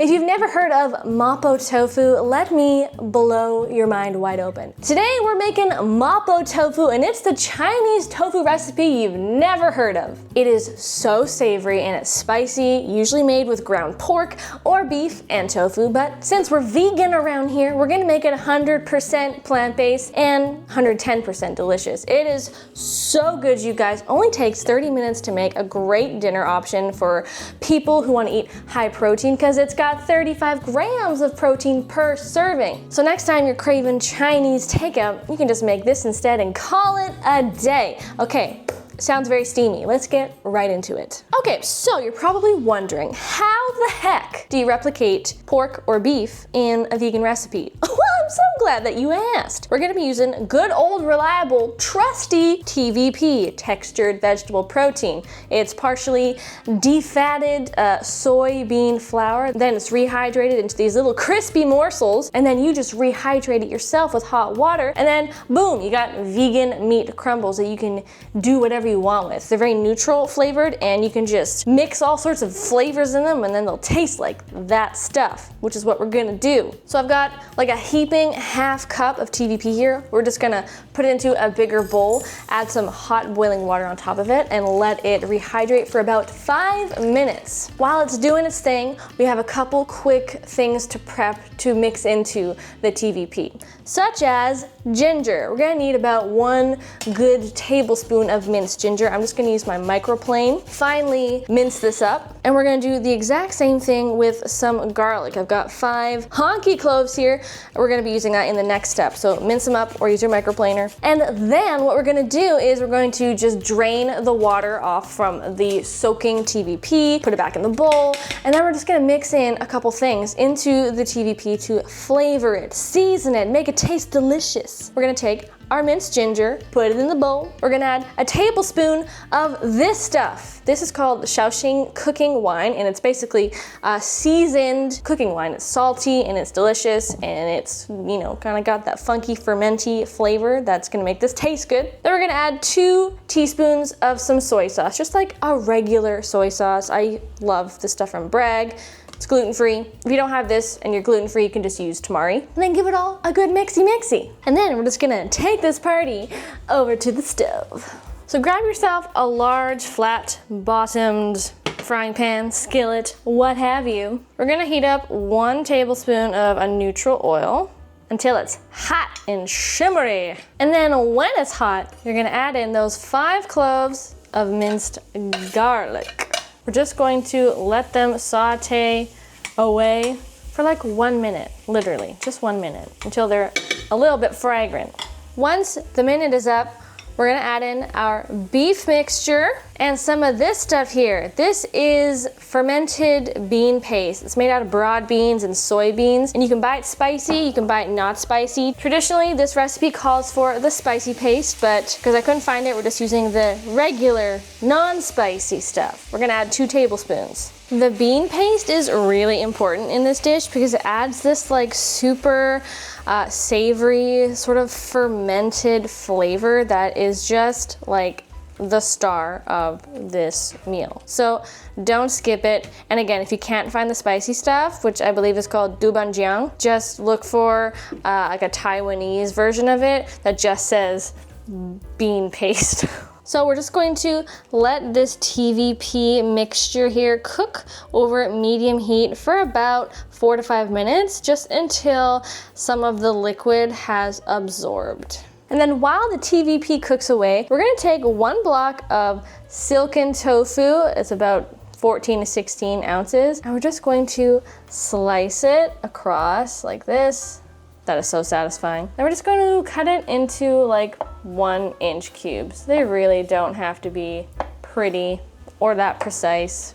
If you've never heard of Mapo Tofu, let me blow your mind wide open. Today we're making Mapo Tofu, and it's the Chinese tofu recipe you've never heard of. It is so savory and it's spicy, usually made with ground pork or beef and tofu, but since we're vegan around here, we're gonna make it 100% plant-based and 110% delicious. It is so good, you guys. Only takes 30 minutes to make, a great dinner option for people who want to eat high protein because it's got 35 grams of protein per serving. So next time you're craving Chinese takeout, you can just make this instead and call it a day. Okay, sounds very steamy. Let's get right into it. Okay, so you're probably wondering, how the heck do you replicate pork or beef in a vegan recipe? Well, I'm so glad that you asked. We're gonna be using good old reliable, trusty TVP, textured vegetable protein. It's partially defatted soybean flour, then it's rehydrated into these little crispy morsels, and then you just rehydrate it yourself with hot water, and then boom, you got vegan meat crumbles that you can do whatever you want with. They're very neutral flavored, and you can just mix all sorts of flavors in them and then they'll taste like that stuff, which is what we're gonna do. So I've got like a heaping half cup of TVP here. We're just gonna put it into a bigger bowl, add some hot boiling water on top of it, and let it rehydrate for about 5 minutes. While it's doing its thing, we have a couple quick things to prep to mix into the TVP, such as ginger. We're gonna need about 1 good tablespoon of minced ginger. I'm just gonna use my microplane. Finally, mince this up, and we're gonna do the exact same thing with some garlic. I've got 5 honky cloves here. We're gonna be using that in the next step. So mince them up or use your microplaner. And then what we're gonna do is we're going to just drain the water off from the soaking TVP, put it back in the bowl, and then we're just gonna mix in a couple things into the TVP to flavor it, season it, make it taste delicious. We're gonna take our minced ginger, put it in the bowl. We're gonna add a tablespoon of this stuff. This is called Shaoxing cooking wine, and it's basically seasoned cooking wine. It's salty and it's delicious, and it's, you know, kind of got that funky fermenty flavor that's gonna make this taste good. Then we're gonna add 2 teaspoons of some soy sauce, just like a regular soy sauce. I love this stuff from Bragg. It's gluten-free. If you don't have this and you're gluten-free, you can just use tamari. And then give it all a good mixy-mixy. And then we're just gonna take this party over to the stove. So grab yourself a large, flat-bottomed frying pan, skillet, what have you. We're gonna heat up 1 tablespoon of a neutral oil until it's hot and shimmery. And then when it's hot, you're gonna add in those 5 cloves of minced garlic. We're just going to let them saute away for like 1 minute, literally, just 1 minute, until they're a little bit fragrant. Once the minute is up, we're gonna add in our beef mixture and some of this stuff here. This is fermented bean paste. It's made out of broad beans and soybeans, and you can buy it spicy, you can buy it not spicy. Traditionally, this recipe calls for the spicy paste, but because I couldn't find it, we're just using the regular, non-spicy stuff. We're gonna add 2 tablespoons. The bean paste is really important in this dish because it adds this like super savory, sort of fermented flavor that is just like the star of this meal. So don't skip it. And again, if you can't find the spicy stuff, which I believe is called doubanjiang, just look for like a Taiwanese version of it that just says bean paste. So we're just going to let this TVP mixture here cook over medium heat for about 4 to 5 minutes, just until some of the liquid has absorbed. And then while the TVP cooks away, we're gonna take 1 block of silken tofu. It's about 14 to 16 ounces. And we're just going to slice it across like this. That is so satisfying. Then we're just going to cut it into like 1-inch cubes. They really don't have to be pretty or that precise.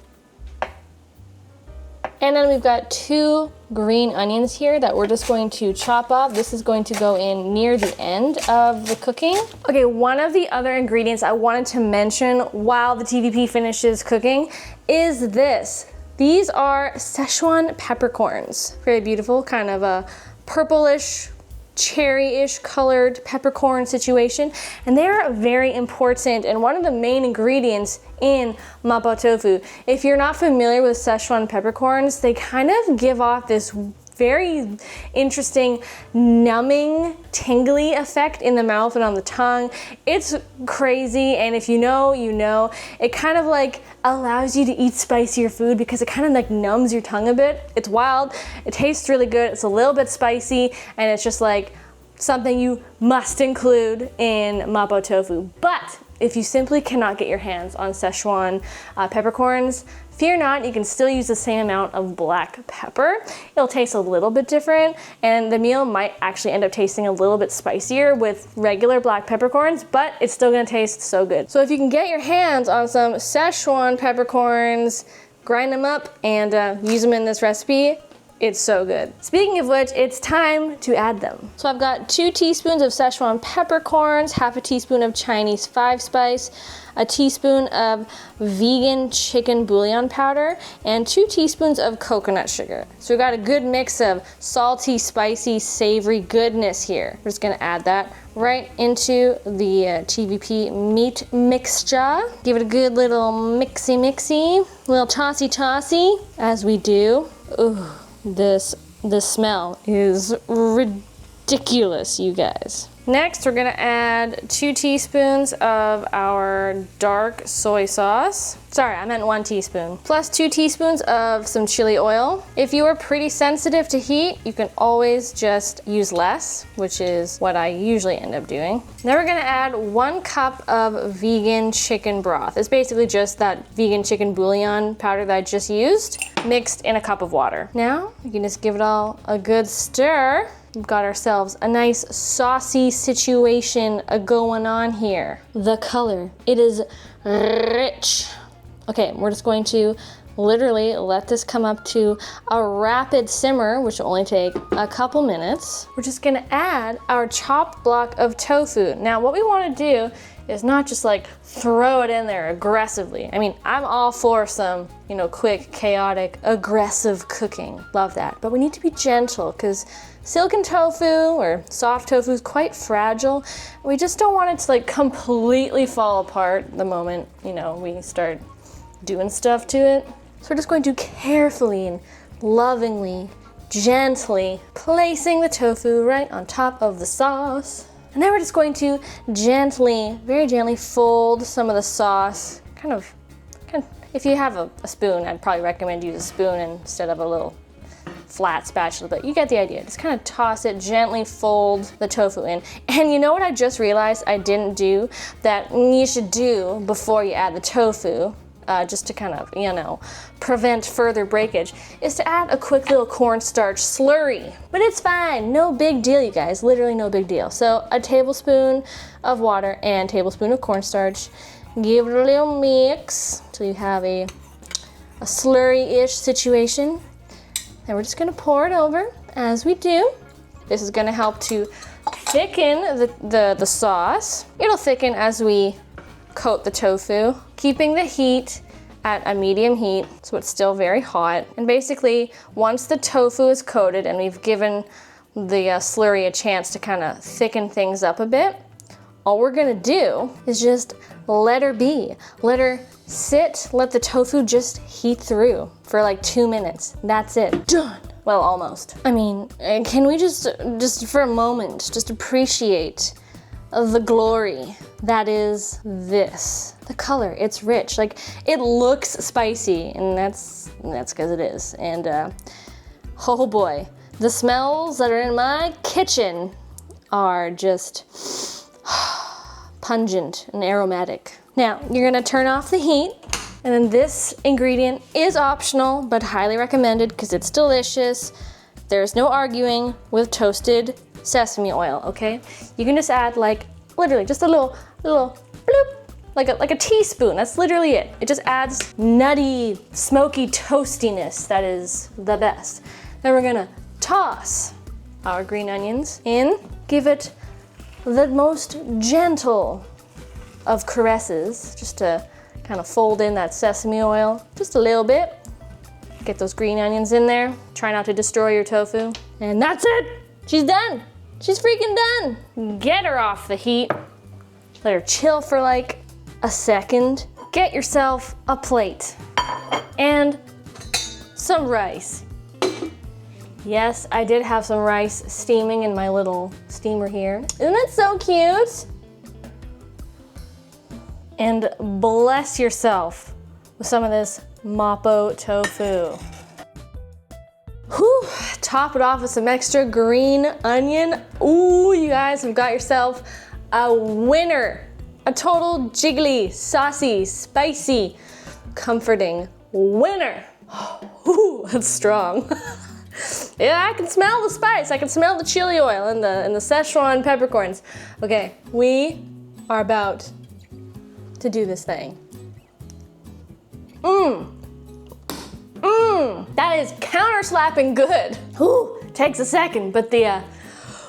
And then we've got 2 green onions here that we're just going to chop up. This is going to go in near the end of the cooking. Okay, one of the other ingredients I wanted to mention while the TVP finishes cooking is this. These are Szechuan peppercorns. Very beautiful, kind of a purplish cherry-ish colored peppercorn situation, and they're very important and one of the main ingredients in Mapo Tofu. If you're not familiar with Szechuan peppercorns, they kind of give off this very interesting numbing, tingly effect in the mouth and on the tongue. It's crazy, and if you know, you know. It kind of like allows you to eat spicier food because it kind of like numbs your tongue a bit. It's wild, it tastes really good, it's a little bit spicy, and it's just like something you must include in Mapo Tofu. But if you simply cannot get your hands on Szechuan peppercorns, fear not, you can still use the same amount of black pepper. It'll taste a little bit different, and the meal might actually end up tasting a little bit spicier with regular black peppercorns, but it's still gonna taste so good. So if you can get your hands on some Szechuan peppercorns, grind them up and use them in this recipe, it's so good. Speaking of which, it's time to add them. So I've got 2 teaspoons of Szechuan peppercorns, half a teaspoon of Chinese 5-spice, a teaspoon of vegan chicken bouillon powder, and 2 teaspoons of coconut sugar. So we've got a good mix of salty, spicy, savory goodness here. We're just gonna add that right into the TVP meat mixture. Give it a good little mixy, little tossy, as we do. Ooh. The smell is ridiculous, you guys. Next, we're gonna add 2 teaspoons of our dark soy sauce. Sorry, I meant 1 teaspoon. Plus 2 teaspoons of some chili oil. If you are pretty sensitive to heat, you can always just use less, which is what I usually end up doing. Then we're gonna add 1 cup of vegan chicken broth. It's basically just that vegan chicken bouillon powder that I just used, mixed in a cup of water. Now, you can just give it all a good stir. We've got ourselves a nice saucy situation going on here. The color, it is rich. Okay, we're just going to literally let this come up to a rapid simmer, which will only take a couple minutes. We're just gonna add our chopped block of tofu. Now, what we wanna do is not just like throw it in there aggressively. I mean, I'm all for some, quick, chaotic, aggressive cooking. Love that. But we need to be gentle because silken tofu or soft tofu is quite fragile. We just don't want it to like completely fall apart the moment, we start doing stuff to it. So we're just going to carefully and lovingly, gently placing the tofu right on top of the sauce. And then we're just going to gently, very gently fold some of the sauce. Kind of, if you have a spoon, I'd probably recommend use a spoon instead of a little flat spatula, but you get the idea. Just kind of toss it, gently fold the tofu in. And you know what I just realized I didn't do that you should do before you add the tofu, just to kind of, prevent further breakage, is to add a quick little cornstarch slurry. But it's fine, no big deal, you guys, literally no big deal. So a tablespoon of water and tablespoon of cornstarch. Give it a little mix till you have a slurry-ish situation. And we're just gonna pour it over as we do. This is gonna help to thicken the sauce. It'll thicken as we coat the tofu, keeping the heat at a medium heat, so it's still very hot. And basically, once the tofu is coated and we've given the slurry a chance to kind of thicken things up a bit, all we're gonna do is just let her be. Let her sit, let the tofu just heat through for like 2 minutes. That's it, done. Well, almost. I mean, can we just for a moment, just appreciate the glory that is this. The color, it's rich. Like, it looks spicy, and that's because it is. And oh boy, the smells that are in my kitchen are just pungent and aromatic. Now, you're gonna turn off the heat, and then this ingredient is optional, but highly recommended because it's delicious. There's no arguing with toasted sesame oil, okay? You can just add like, literally just a little bloop, like a teaspoon. That's literally it. It just adds nutty, smoky toastiness that is the best. Then we're gonna toss our green onions in, give it the most gentle of caresses, just to kind of fold in that sesame oil, just a little bit. Get those green onions in there. Try not to destroy your tofu. And that's it. She's done. She's freaking done. Get her off the heat. Let her chill for like a second. Get yourself a plate and some rice. Yes, I did have some rice steaming in my little steamer here. Isn't it so cute? And bless yourself with some of this Mapo Tofu. Whew, top it off with some extra green onion. Ooh, you guys have got yourself a winner. A total jiggly, saucy, spicy, comforting winner. Ooh, that's strong. Yeah, I can smell the spice. I can smell the chili oil and the Szechuan peppercorns. Okay, we are about to do this thing. That is counter-slapping good. Ooh, takes a second, but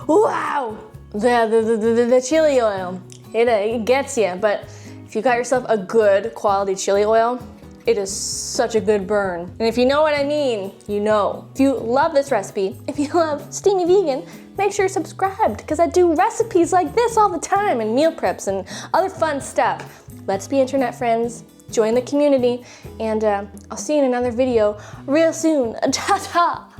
wow, the chili oil, it gets you. But if you got yourself a good quality chili oil, it is such a good burn. And if you know what I mean, you know. If you love this recipe, if you love Steamy Vegan, make sure you're subscribed because I do recipes like this all the time and meal preps and other fun stuff. Let's be internet friends, join the community, and I'll see you in another video real soon. Ta-ta!